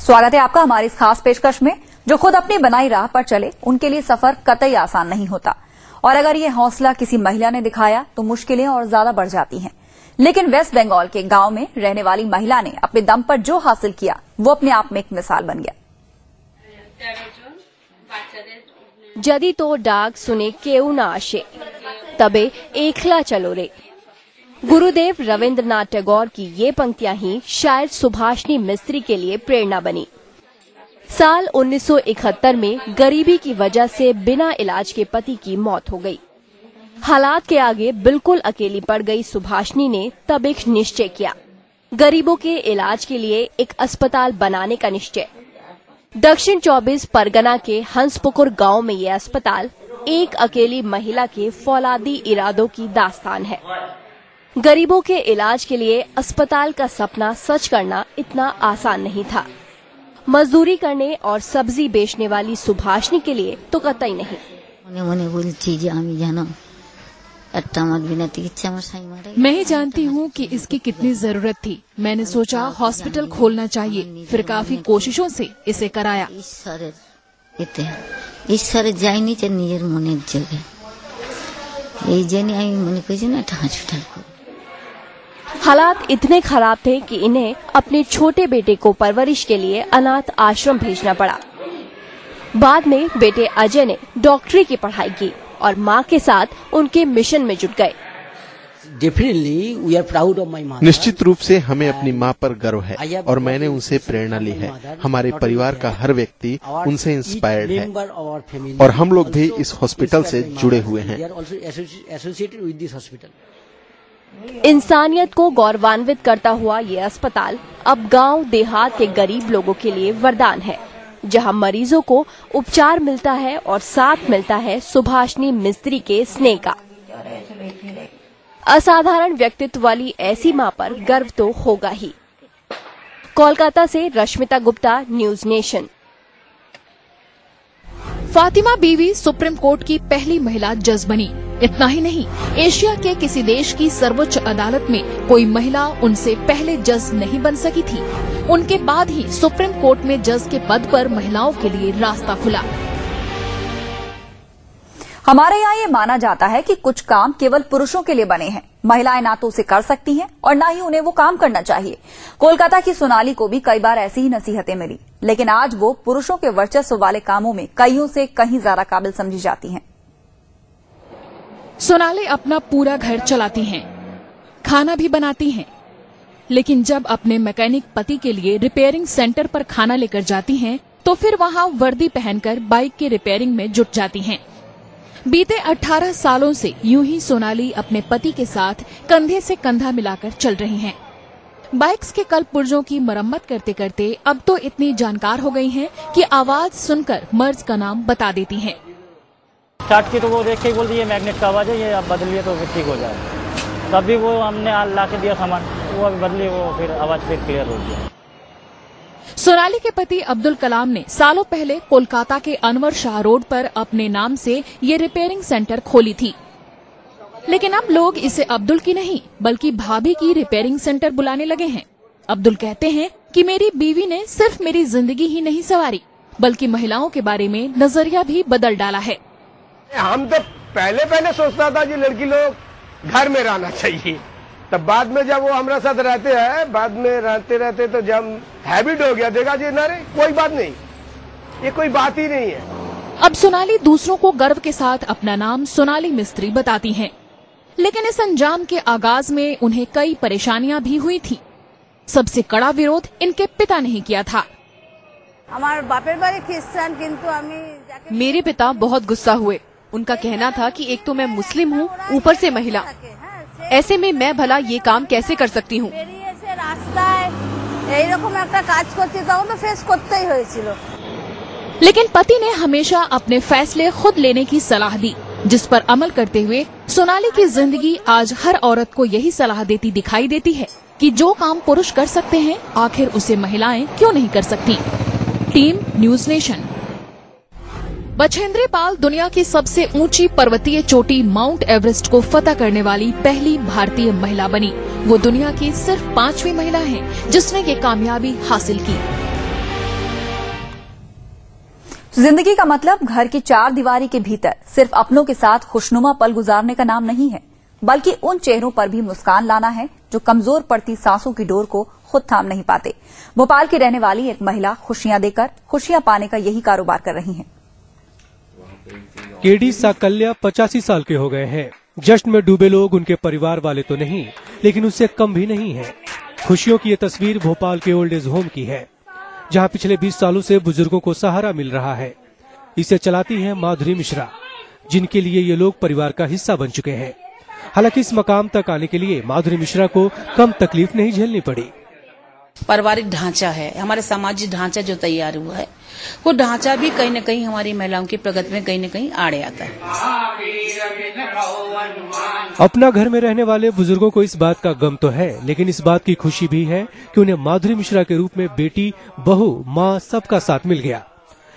स्वागत है आपका हमारी इस खास पेशकश में। जो खुद अपनी बनाई राह पर चले उनके लिए सफर कतई आसान नहीं होता, और अगर ये हौसला किसी महिला ने दिखाया तो मुश्किलें और ज्यादा बढ़ जाती हैं। लेकिन वेस्ट बंगाल के गांव में रहने वाली महिला ने अपने दम पर जो हासिल किया वो अपने आप में एक मिसाल बन गया। যদি তো ডাক শুনে কেউ না আসে তবে একলা চলো রে। गुरुदेव रविंद्रनाथ टैगोर की ये पंक्तियां ही शायद सुभाषिनी मिस्त्री के लिए प्रेरणा बनी। साल 1971 में गरीबी की वजह से बिना इलाज के पति की मौत हो गई। हालात के आगे बिल्कुल अकेली पड़ गई सुभाषिनी ने तब एक निश्चय किया, गरीबों के इलाज के लिए एक अस्पताल बनाने का निश्चय। दक्षिण 24 परगना के हंसपुकुर गांव में ये अस्पताल एक अकेली महिला के फौलादी इरादों की दास्तान है। गरीबों के इलाज के लिए अस्पताल का सपना सच करना इतना आसान नहीं था। मजदूरी करने और सब्जी बेचने वाली सुभाषिनी के लिए तो कतई नहीं। मैं ही जानती हूँ कि इसकी कितनी जरूरत थी। मैंने सोचा हॉस्पिटल खोलना चाहिए, फिर काफी कोशिशों से इसे कराया। हालात इतने खराब थे कि इन्हें अपने छोटे बेटे को परवरिश के लिए अनाथ आश्रम भेजना पड़ा। बाद में बेटे अजय ने डॉक्टरी की पढ़ाई की और मां के साथ उनके मिशन में जुट गए। निश्चित रूप से हमें अपनी मां पर गर्व है और मैंने उनसे प्रेरणा ली है। हमारे परिवार का हर व्यक्ति उनसे इंस्पायर्ड है और हम लोग भी इस हॉस्पिटल से जुड़े हुए हैं। इंसानियत को गौरवान्वित करता हुआ ये अस्पताल अब गांव देहात के गरीब लोगों के लिए वरदान है, जहां मरीजों को उपचार मिलता है और साथ मिलता है सुभाषिनी मिस्त्री के स्नेह का। असाधारण व्यक्तित्व वाली ऐसी मां पर गर्व तो होगा ही। कोलकाता से रश्मिता गुप्ता, न्यूज नेशन। फातिमा बीवी सुप्रीम कोर्ट की पहली महिला जज बनी। इतना ही नहीं, एशिया के किसी देश की सर्वोच्च अदालत में कोई महिला उनसे पहले जज नहीं बन सकी थी। उनके बाद ही सुप्रीम कोर्ट में जज के पद पर महिलाओं के लिए रास्ता खुला। हमारे यहाँ ये माना जाता है कि कुछ काम केवल पुरुषों के लिए बने हैं। महिलाएं ना तो उसे कर सकती हैं और ना ही उन्हें वो काम करना चाहिए। कोलकाता की सोनाली को भी कई बार ऐसी ही नसीहतें मिली, लेकिन आज वो पुरुषों के वर्चस्व वाले कामों में कईयों से कहीं ज्यादा काबिल समझी जाती हैं। सोनाली अपना पूरा घर चलाती हैं, खाना भी बनाती हैं, लेकिन जब अपने मैकेनिक पति के लिए रिपेयरिंग सेंटर पर खाना लेकर जाती हैं, तो फिर वहां वर्दी पहनकर बाइक की रिपेयरिंग में जुट जाती हैं। बीते 18 सालों से यूं ही सोनाली अपने पति के साथ कंधे से कंधा मिलाकर चल रही हैं। बाइक्स के कल पुर्जों की मरम्मत करते करते अब तो इतनी जानकार हो गई हैं कि आवाज सुनकर मर्ज का नाम बता देती हैं। स्टार्ट की तो वो देख के ही बोल दी, ये मैग्नेट का आवाज है, ये आप बदलिए तो फिर ठीक हो जाएगा। तभी वो हमने ला के दिया सामान, वो अभी बदली, वो फिर आवाज फिर क्लियर हो गया। सोनाली के पति अब्दुल कलाम ने सालों पहले कोलकाता के अनवर शाह रोड पर अपने नाम से ये रिपेयरिंग सेंटर खोली थी, लेकिन अब लोग इसे अब्दुल की नहीं बल्कि भाभी की रिपेयरिंग सेंटर बुलाने लगे हैं। अब्दुल कहते हैं कि मेरी बीवी ने सिर्फ मेरी जिंदगी ही नहीं संवारी, बल्कि महिलाओं के बारे में नजरिया भी बदल डाला है। हम तो पहले सोचता था कि लड़की लोग घर में रहना चाहिए, तब बाद में जब वो हमारे साथ रहते हैं, बाद में रहते तो जब हैबिट हो गया, देखा जी ना रे कोई बात नहीं, ये कोई बात ही नहीं है। अब सोनाली दूसरों को गर्व के साथ अपना नाम सोनाली मिस्त्री बताती हैं, लेकिन इस अंजाम के आगाज में उन्हें कई परेशानियां भी हुई थी। सबसे कड़ा विरोध इनके पिता ने ही किया था। मेरे पिता बहुत गुस्सा हुए। उनका कहना था कि एक तो मैं मुस्लिम हूँ, ऊपर से महिला, ऐसे में मैं भला ये काम कैसे कर सकती हूँ। लेकिन पति ने हमेशा अपने फैसले खुद लेने की सलाह दी, जिस पर अमल करते हुए सोनाली की जिंदगी आज हर औरत को यही सलाह देती दिखाई देती है कि जो काम पुरुष कर सकते हैं, आखिर उसे महिलाएं क्यों नहीं कर सकती। Team news nation. Bachendri Pal दुनिया की सबसे ऊंची पर्वतीय चोटी माउंट एवरेस्ट को फतह करने वाली पहली भारतीय महिला बनी। वो दुनिया की सिर्फ 5वीं महिला है जिसने ये कामयाबी हासिल की। जिंदगी का मतलब घर की चार दीवारी के भीतर सिर्फ अपनों के साथ खुशनुमा पल गुजारने का नाम नहीं है, बल्कि उन चेहरों पर भी मुस्कान लाना है जो कमजोर पड़ती सांसों की डोर को खुद थाम नहीं पाते। भोपाल की रहने वाली एक महिला खुशियां देकर खुशियां पाने का यही कारोबार कर रही हैं। केडी साकल्या 85 साल के हो गए हैं। जश्न में डूबे लोग उनके परिवार वाले तो नहीं, लेकिन उससे कम भी नहीं है। खुशियों की ये तस्वीर भोपाल के ओल्ड एज होम की है, जहां पिछले 20 सालों से बुजुर्गों को सहारा मिल रहा है। इसे चलाती हैं माधुरी मिश्रा, जिनके लिए ये लोग परिवार का हिस्सा बन चुके हैं। हालांकि इस मकाम तक आने के लिए माधुरी मिश्रा को कम तकलीफ नहीं झेलनी पड़ी। पारिवारिक ढांचा है, हमारे सामाजिक ढांचा जो तैयार हुआ है, वो ढांचा भी कहीं न कहीं हमारी महिलाओं की प्रगति में कहीं न कहीं आड़े आता है। अपना घर में रहने वाले बुजुर्गों को इस बात का गम तो है, लेकिन इस बात की खुशी भी है कि उन्हें माधुरी मिश्रा के रूप में बेटी, बहू, माँ सबका साथ मिल गया।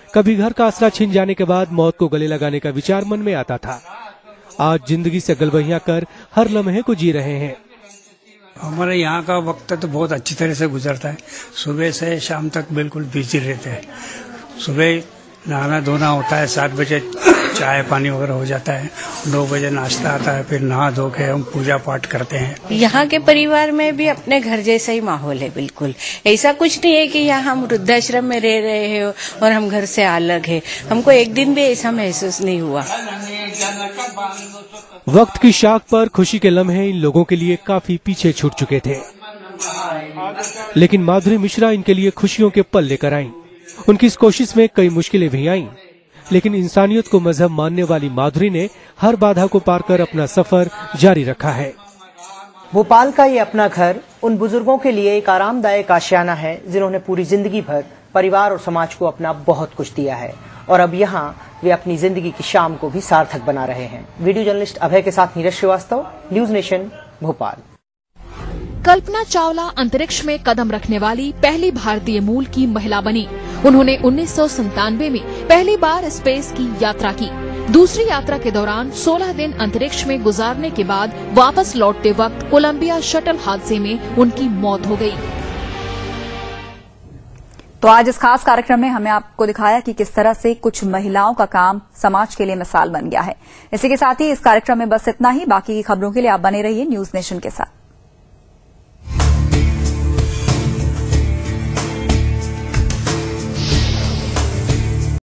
कभी घर का आसरा छिन जाने के बाद मौत को गले लगाने का विचार मन में आता था। आज जिंदगी से गलबहियां कर हर लम्हे को जी रहे हैं। हमारे यहाँ का वक्त तो बहुत अच्छी तरह से गुजरता है। सुबह से शाम तक बिल्कुल बिजी रहते हैं। सुबह नहाना धोना होता है, 7 बजे चाय पानी वगैरह हो जाता है, 9 बजे नाश्ता आता है, फिर नहा धो के हम पूजा पाठ करते हैं। यहाँ के परिवार में भी अपने घर जैसा ही माहौल है। बिल्कुल ऐसा कुछ नहीं है कि यहाँ हम वृद्धाश्रम में रह रहे हैं और हम घर से अलग है। हमको एक दिन भी ऐसा महसूस नहीं हुआ। वक्त की शाख पर खुशी के लम्हे इन लोगों के लिए काफी पीछे छूट चुके थे, लेकिन माधुरी मिश्रा इनके लिए खुशियों के पल लेकर आईं। उनकी इस कोशिश में कई मुश्किलें भी आईं, लेकिन इंसानियत को मजहब मानने वाली माधुरी ने हर बाधा को पार कर अपना सफर जारी रखा है। भोपाल का ये अपना घर उन बुजुर्गों के लिए एक आरामदायक आशियाना है, जिन्होंने पूरी जिंदगी भर परिवार और समाज को अपना बहुत कुछ दिया है, और अब यहाँ वे अपनी जिंदगी की शाम को भी सार्थक बना रहे हैं। वीडियो जर्नलिस्ट अभय के साथ नीरज श्रीवास्तव, न्यूज नेशन, भोपाल। कल्पना चावला अंतरिक्ष में कदम रखने वाली पहली भारतीय मूल की महिला बनी। उन्होंने 1997 में पहली बार स्पेस की यात्रा की। दूसरी यात्रा के दौरान 16 दिन अंतरिक्ष में गुजारने के बाद वापस लौटते वक्त कोलंबिया शटल हादसे में उनकी मौत हो गई। तो आज इस खास कार्यक्रम में हमने आपको दिखाया कि किस तरह से कुछ महिलाओं का काम समाज के लिए मिसाल बन गया है। इसी के साथ ही इस कार्यक्रम में बस इतना ही। बाकी की खबरों के लिए आप बने रहिए न्यूज नेशन के साथ।